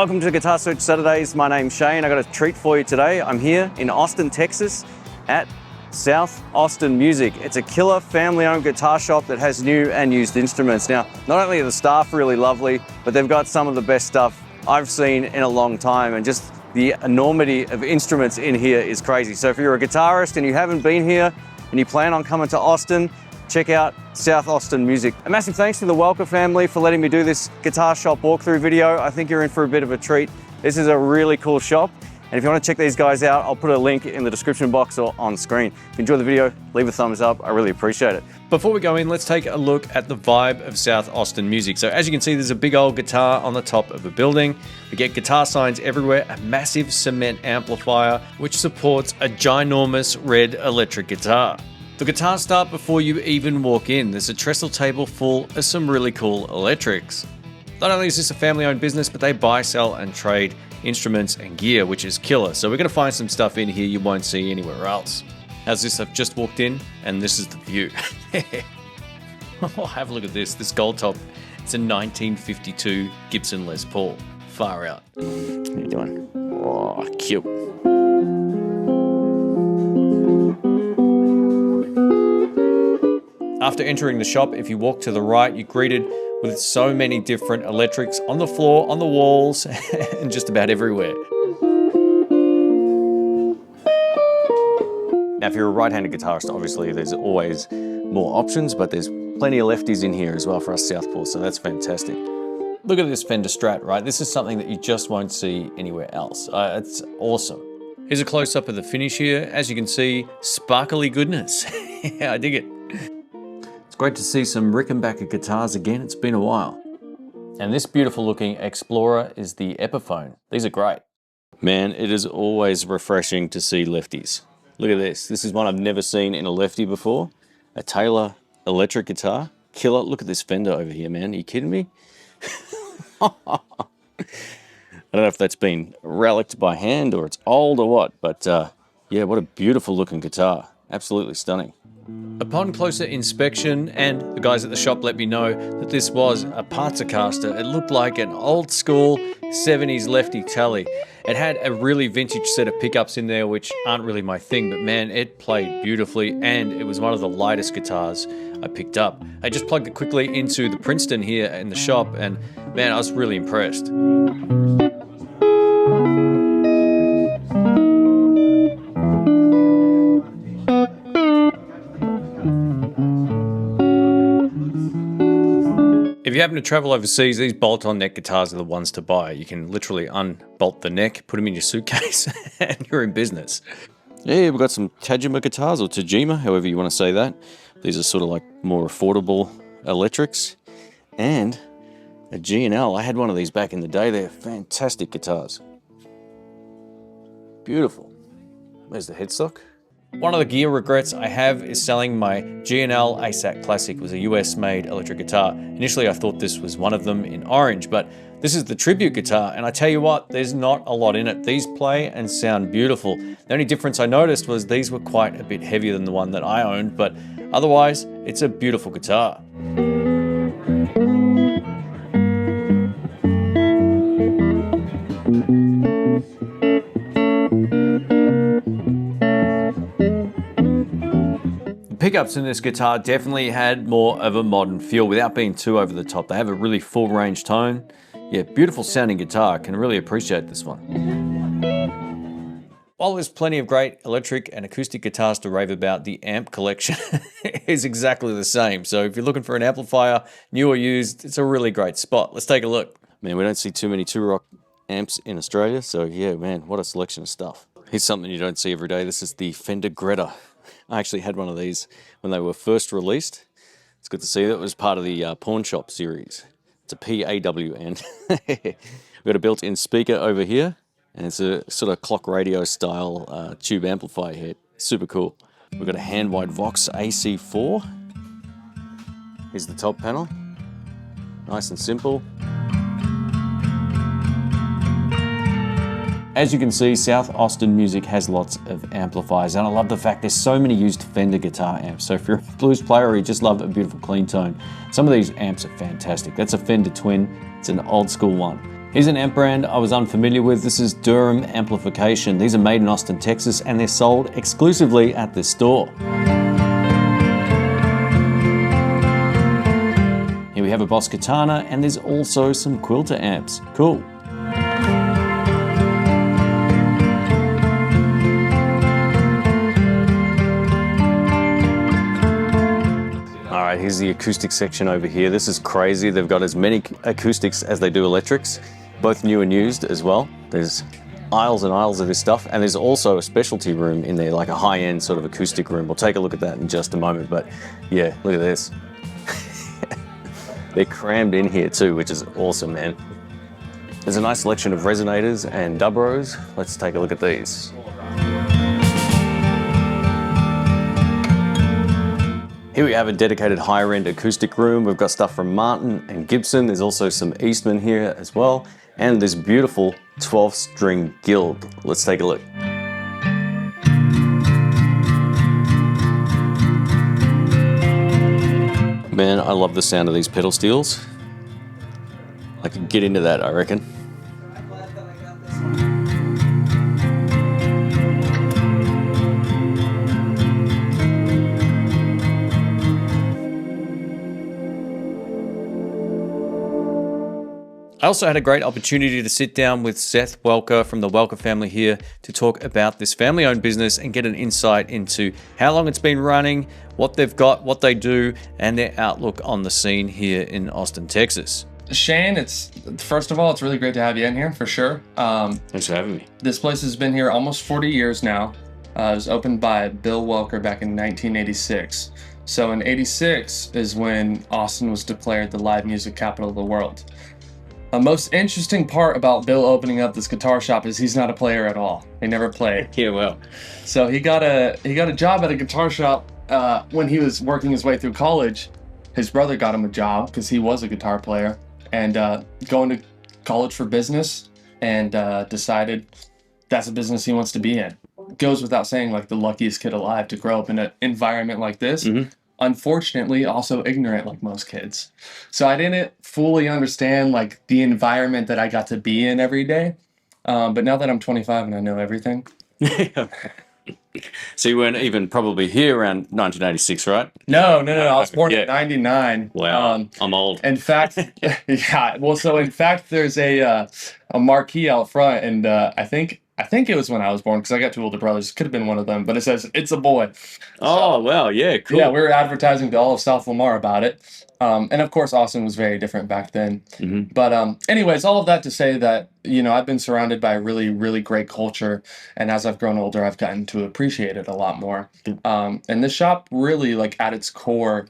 Welcome to Guitar Search Saturdays. My name's Shane. I got a treat for you today. I'm here in Austin, Texas at South Austin Music. It's a killer family-owned guitar shop that has new and used instruments. Now, not only are the staff really lovely, but they've got some of the best stuff I've seen in a long time, and just the enormity of instruments in here is crazy. So if you're a guitarist and you haven't been here and you plan on coming to Austin, check out South Austin Music. A massive thanks to the Welker family for letting me do this guitar shop walkthrough video. I think you're in for a bit of a treat. This is a really cool shop. And if you want to check these guys out, I'll put a link in the description box or on screen. If you enjoy the video, leave a thumbs up. I really appreciate it. Before we go in, let's take a look at the vibe of South Austin Music. So as you can see, there's a big old guitar on the top of a building. We get guitar signs everywhere, a massive cement amplifier, which supports a ginormous red electric guitar. The guitars start before you even walk in. There's a trestle table full of some really cool electrics. Not only is this a family-owned business, but they buy, sell, and trade instruments and gear, which is killer. So we're going to find some stuff in here you won't see anywhere else. How's this? I've just walked in, and this is the view. Oh, have a look at this. This gold top. It's a 1952 Gibson Les Paul. Far out. How you doing? Oh, cute. After entering the shop, if you walk to the right, you're greeted with so many different electrics on the floor, on the walls, and just about everywhere. Now, if you're a right-handed guitarist, obviously there's always more options, but there's plenty of lefties in here as well for us southpaws, so that's fantastic. Look at this Fender Strat, right? This is something that you just won't see anywhere else. It's awesome. Here's a close-up of the finish here. As you can see, sparkly goodness. Yeah, I dig it. It's great to see some Rickenbacker guitars again. It's been a while. And this beautiful looking Explorer is the Epiphone. These are great. Man, it is always refreshing to see lefties. Look at this. This is one I've never seen in a lefty before. A Tele electric guitar. Killer. Look at this Fender over here, man. Are you kidding me? I don't know if that's been relicked by hand or it's old or what, but yeah, what a beautiful looking guitar. Absolutely stunning. Upon closer inspection, and the guys at the shop let me know that this was a Parts-A-Caster, it looked like an old school 70s lefty Tele. It had a really vintage set of pickups in there, which aren't really my thing, but man, it played beautifully, and it was one of the lightest guitars I picked up. I just plugged it quickly into the Princeton here in the shop, and man, I was really impressed. If you happen to travel overseas, these bolt-on neck guitars are the ones to buy. You can literally unbolt the neck, put them in your suitcase, and you're in business. Yeah, we've got some Tajima guitars, or Tajima, however you want to say that. These are sort of like more affordable electrics. And a G&L. I had one of these back in the day. They're fantastic guitars. Beautiful. There's the headstock. One of the gear regrets I have is selling my G&L ASAC Classic. It was a US-made electric guitar. Initially, I thought this was one of them in orange, but this is the tribute guitar, and I tell you what, there's not a lot in it. These play and sound beautiful. The only difference I noticed was these were quite a bit heavier than the one that I owned, but otherwise, it's a beautiful guitar. Pickups in this guitar definitely had more of a modern feel without being too over the top. They have a really full range tone. Yeah, beautiful sounding guitar. Can really appreciate this one. While there's plenty of great electric and acoustic guitars to rave about, the amp collection is exactly the same. So if you're looking for an amplifier, new or used, it's a really great spot. Let's take a look. Man, we don't see too many two-rock amps in Australia, so yeah, man, what a selection of stuff. Here's something you don't see every day. This is the Fender Greta. I actually had one of these when they were first released. It's good to see that it was part of the Pawn Shop series. It's a PAWN. We've got a built-in speaker over here, and it's a sort of clock radio style tube amplifier here. Super cool. We've got a hand-wide Vox AC4. Here's the top panel. Nice and simple. As you can see, South Austin Music has lots of amplifiers, and I love the fact there's so many used Fender guitar amps. So if you're a blues player or you just love a beautiful clean tone, some of these amps are fantastic. That's a Fender Twin. It's an old school one. Here's an amp brand I was unfamiliar with. This is Durham Amplification. These are made in Austin, Texas, and they're sold exclusively at this store. Here we have a Boss Katana, and there's also some Quilter amps. Cool. All right, here's the acoustic section over here. This is crazy. They've got as many acoustics as they do electrics, both new and used as well. There's aisles and aisles of this stuff, and there's also a specialty room in there, like a high-end sort of acoustic room. We'll take a look at that in just a moment, but yeah, look at this. They're crammed in here too, which is awesome, man. There's a nice selection of resonators and dubros. Let's take a look at these. Here we have a dedicated higher end acoustic room. We've got stuff from Martin and Gibson. There's also some Eastman here as well. And this beautiful 12-string Guild. Let's take a look. Man, I love the sound of these pedal steels. I could get into that, I reckon. I also had a great opportunity to sit down with Seth Welker from the Welker family here to talk about this family-owned business and get an insight into how long it's been running, what they've got, what they do, and their outlook on the scene here in Austin, Texas. Shane, first of all, it's really great to have you in here for sure. Thanks for having me. This place has been here almost 40 years now. It was opened by Bill Welker back in 1986. So in 86 is when Austin was declared the live music capital of the world. The most interesting part about Bill opening up this guitar shop is he's not a player at all. He never played. Yeah, well. So he got a job at a guitar shop when he was working his way through college. His brother got him a job because he was a guitar player, and going to college for business, and decided that's a business he wants to be in. Goes without saying, like the luckiest kid alive to grow up in an environment like this. Mm-hmm. Unfortunately, also ignorant like most kids. So I didn't fully understand like the environment that I got to be in every day. But now that I'm 25 and I know everything. So you weren't even probably here around 1986, right? No. I was born in 99. Wow, I'm old. In fact, yeah. Well, so in fact, there's a marquee out front, and I think it was when I was born because I got two older brothers. Could have been one of them, but it says it's a boy. Oh, wow, yeah, cool. Yeah, we were advertising to all of South Lamar about it. And of course, Austin was very different back then. Mm-hmm. But anyways, all of that to say that, I've been surrounded by a really, really great culture. And as I've grown older, I've gotten to appreciate it a lot more. And this shop really, like at its core,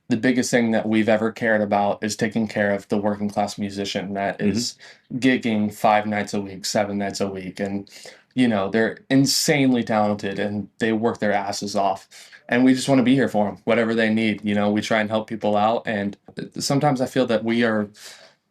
the biggest thing that we've ever cared about is taking care of the working class musician that is gigging 5 nights a week, 7 nights a week. And, they're insanely talented and they work their asses off. And we just want to be here for them, whatever they need. We try and help people out. And sometimes I feel that we are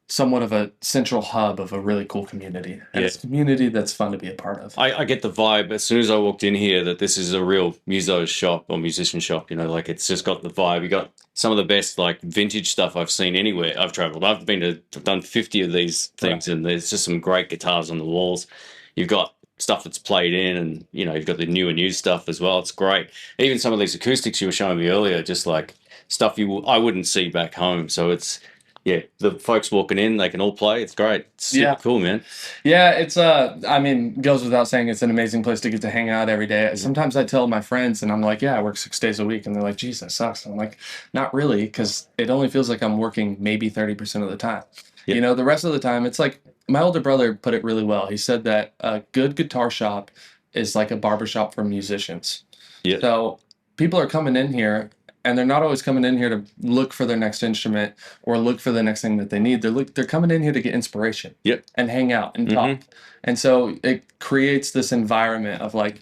somewhat of a central hub of a really cool community. And it's a community that's fun to be a part of. I get the vibe as soon as I walked in here that this is a real muso's shop or musician shop. Like it's just got the vibe. You got some of the best like vintage stuff I've seen anywhere I've traveled. I've done 50 of these things, and there's just some great guitars on the walls. You've got stuff that's played in, and you've got the new and used stuff as well. It's great. Even some of these acoustics you were showing me earlier, just like stuff I wouldn't see back home. So it's the folks walking in, they can all play. It's great. It's super cool, man. Yeah, it's goes without saying, it's an amazing place to get to hang out every day. Sometimes I tell my friends, and I'm like, I work 6 days a week, and they're like, geez, that sucks. And I'm like, not really, because it only feels like I'm working maybe 30% of the time. Yep. The rest of the time, it's like, my older brother put it really well. He said that a good guitar shop is like a barbershop for musicians. Yeah. So people are coming in here, and they're not always coming in here to look for their next instrument or look for the next thing that they need. They're coming in here to get inspiration. Yep. And hang out and talk. And so it creates this environment of like,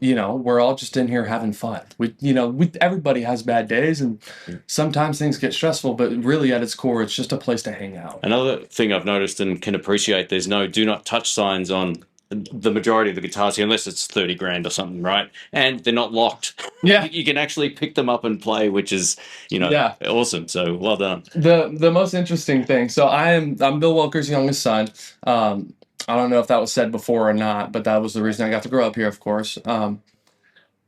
we're all just in here having fun. Everybody has bad days, and sometimes things get stressful, but really at its core, it's just a place to hang out. Another thing I've noticed and can appreciate, there's no do not touch signs on the majority of the guitars here, unless it's 30 grand or something, right? And they're not locked. Yeah. You can actually pick them up and play, which is, awesome. So well done. The most interesting thing. So I'm Bill Welker's youngest son. I don't know if that was said before or not, but that was the reason I got to grow up here, of course.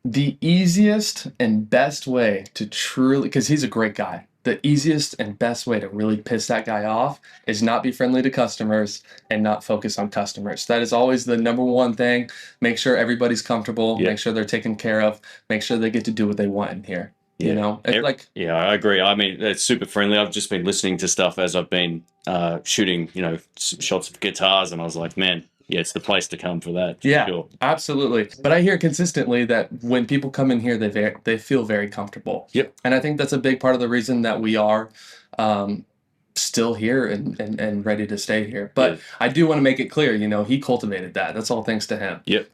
The easiest and best way to truly, because he's a great guy, the easiest and best way to really piss that guy off is not be friendly to customers and not focus on customers. That is always the number one thing. Make sure everybody's comfortable, make sure they're taken care of, make sure they get to do what they want in here. Yeah. You know, it's I agree. I mean, it's super friendly. I've just been listening to stuff as I've been shooting, shots of guitars, and I was like, man, yeah, it's the place to come for that. Yeah, sure. Absolutely. But I hear consistently that when people come in here, they feel very comfortable. Yep. And I think that's a big part of the reason that we are still here and ready to stay here. But I do want to make it clear, he cultivated that. That's all thanks to him. Yep.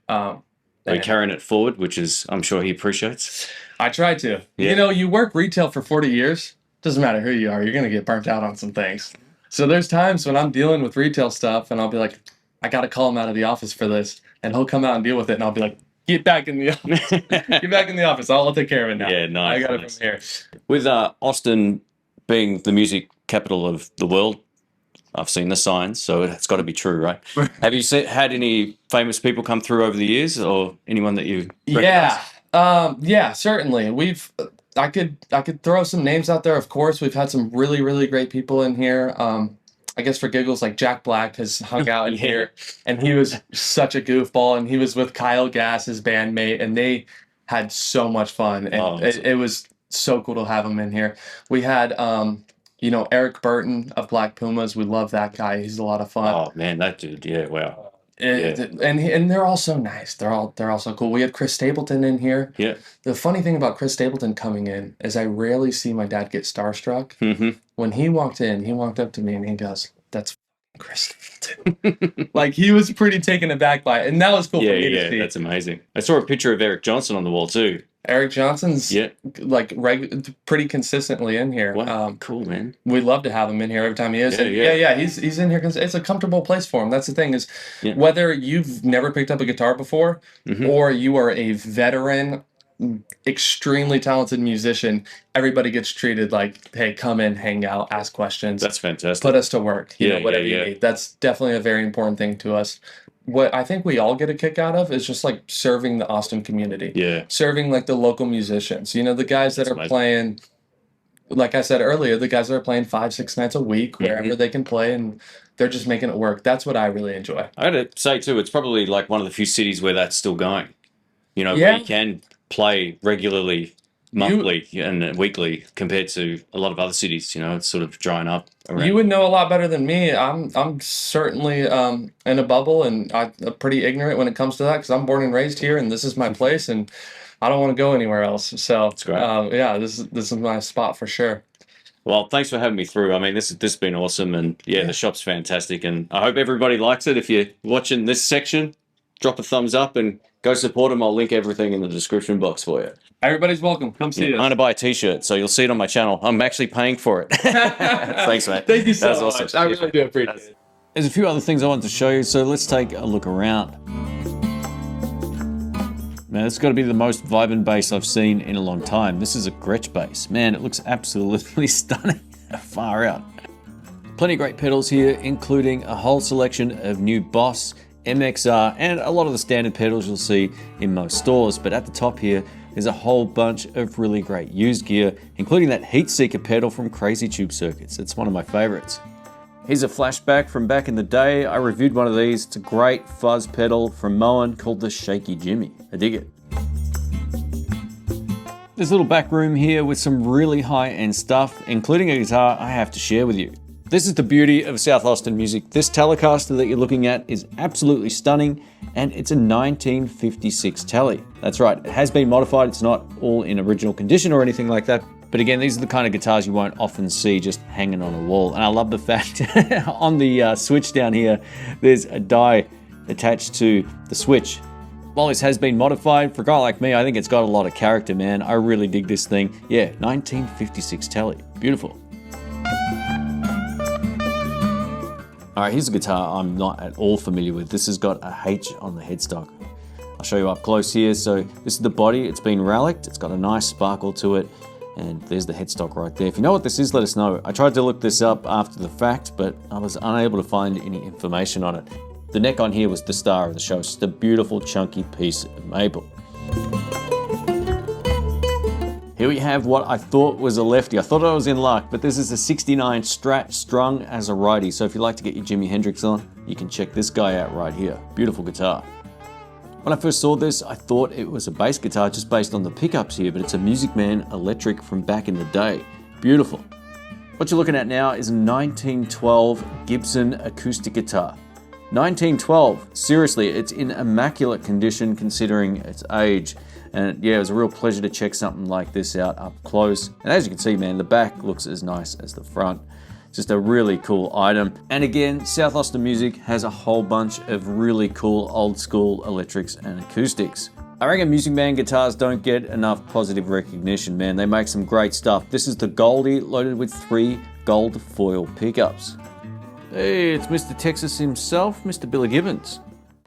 We're carrying it forward, which is, I'm sure he appreciates. I try to. Yeah. You work retail for 40 years. Doesn't matter who you are. You're going to get burnt out on some things. So there's times when I'm dealing with retail stuff and I'll be like, I got to call him out of the office for this. And he'll come out and deal with it. And I'll be like, get back in the office. Get back in the office. I'll take care of it now. Yeah, nice. I got it from here. With Austin being the music capital of the world, I've seen the signs, so it's got to be true, right? Have you had any famous people come through over the years, or anyone that you recognize? Yeah, certainly. I could throw some names out there. Of course, we've had some really, really great people in here. I guess for giggles, like Jack Black has hung out in here, and he was such a goofball, and he was with Kyle Gass, his bandmate, and they had so much fun, and it was so cool to have him in here. We had, Eric Burton of Black Pumas. We love that guy. He's a lot of fun. Oh man, that dude, yeah, wow. And they're all so nice. They're all so cool. We had Chris Stapleton in here. Yeah. The funny thing about Chris Stapleton coming in is I rarely see my dad get starstruck. Mm-hmm. When he walked in, he walked up to me and he goes, "That's Chris Stapleton." Like, he was pretty taken aback by it, and that was cool for me to see. That's amazing. I saw a picture of Eric Johnson on the wall too. Eric Johnson's pretty consistently in here. Wow, cool, man. We love to have him in here every time he is. He's in here because it's a comfortable place for him. That's the thing is, whether you've never picked up a guitar before or you are a veteran, extremely talented musician, everybody gets treated like, hey, come in, hang out, ask questions. That's fantastic. Put us to work. Whatever you need. That's definitely a very important thing to us. What I think we all get a kick out of is just like serving the Austin community. Yeah. Serving like the local musicians. The guys that are playing, like I said earlier, the guys that are playing 5-6 nights a week, wherever they can play, and they're just making it work. That's what I really enjoy. I gotta say too, it's probably like one of the few cities where that's still going. Where you can play regularly, monthly and weekly, compared to a lot of other cities. It's sort of drying up around. You would know a lot better than me. I'm certainly in a bubble, and I'm pretty ignorant when it comes to that because I'm born and raised here, and this is my place, and I don't want to go anywhere else. So that's great. This is my spot for sure. Well, thanks for having me through. I mean, this has been awesome, and the shop's fantastic, and I hope everybody likes it. If you're watching this section, drop a thumbs up and go support them. I'll link everything in the description box for you. Everybody's welcome. Come see us. I'm going to buy a t-shirt, so you'll see it on my channel. I'm actually paying for it. Thanks, mate. Thank you so much. Awesome. I really do appreciate it. There's a few other things I wanted to show you, so let's take a look around. Man, it's got to be the most vibrant bass I've seen in a long time. This is a Gretsch bass. Man, it looks absolutely stunning. Far out. Plenty of great pedals here, including a whole selection of new Boss, MXR, and a lot of the standard pedals you'll see in most stores. But at the top here, there's a whole bunch of really great used gear, including that Heat Seeker pedal from Crazy Tube Circuits. It's one of my favorites. Here's a flashback from back in the day. I reviewed one of these. It's a great fuzz pedal from Moen called the Shaky Jimmy. I dig it. There's a little back room here with some really high-end stuff, including a guitar I have to share with you. This is the beauty of South Austin music. This Telecaster that you're looking at is absolutely stunning, and it's a 1956 Tele. That's right, it has been modified. It's not all in original condition or anything like that. But again, these are the kind of guitars you won't often see just hanging on a wall. And I love the fact on the switch down here, there's a die attached to the switch. While this has been modified, for a guy like me, I think it's got a lot of character, man. I really dig this thing. Yeah, 1956 Tele. Beautiful. All right, here's a guitar I'm not at all familiar with. This has got a H on the headstock. I'll show you up close here. So this is the body. It's been relicked. It's got a nice sparkle to it. And there's the headstock right there. If you know what this is, let us know. I tried to look this up after the fact, but I was unable to find any information on it. The neck on here was the star of the show. It's just a beautiful, chunky piece of maple. Here we have what I thought was a lefty. I thought I was in luck, but this is a 69 Strat strung as a righty. So if you like to get your Jimi Hendrix on, you can check this guy out right here. Beautiful guitar. When I first saw this, I thought it was a bass guitar just based on the pickups here, but it's a Musicman electric from back in the day. Beautiful. What you're looking at now is a 1912 Gibson acoustic guitar. 1912, seriously, it's in immaculate condition considering its age. And yeah, it was a real pleasure to check something like this out up close. And as you can see, man, the back looks as nice as the front. Just a really cool item. And again, South Austin Music has a whole bunch of really cool old school electrics and acoustics. I reckon Musicman guitars don't get enough positive recognition, man. They make some great stuff. This is the Goldie loaded with 3 gold foil pickups. Hey, it's Mr. Texas himself, Mr. Billy Gibbons.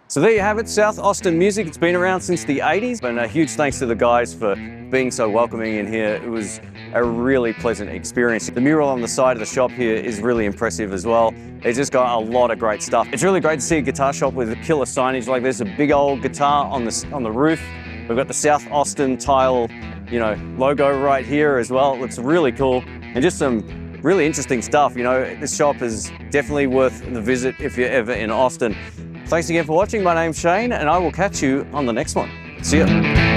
So there you have it, South Austin Music. It's been around since the 80s, and a huge thanks to the guys for being so welcoming in here. It was a really pleasant experience. The mural on the side of the shop here is really impressive as well. It's just got a lot of great stuff. It's really great to see a guitar shop with a killer signage like this, a big old guitar on the roof. We've got the South Austin tile, logo right here as well. It looks really cool, and just some really interesting stuff. This shop is definitely worth the visit if you're ever in Austin. Thanks again for watching. My name's Shane, and I will catch you on the next one. See ya.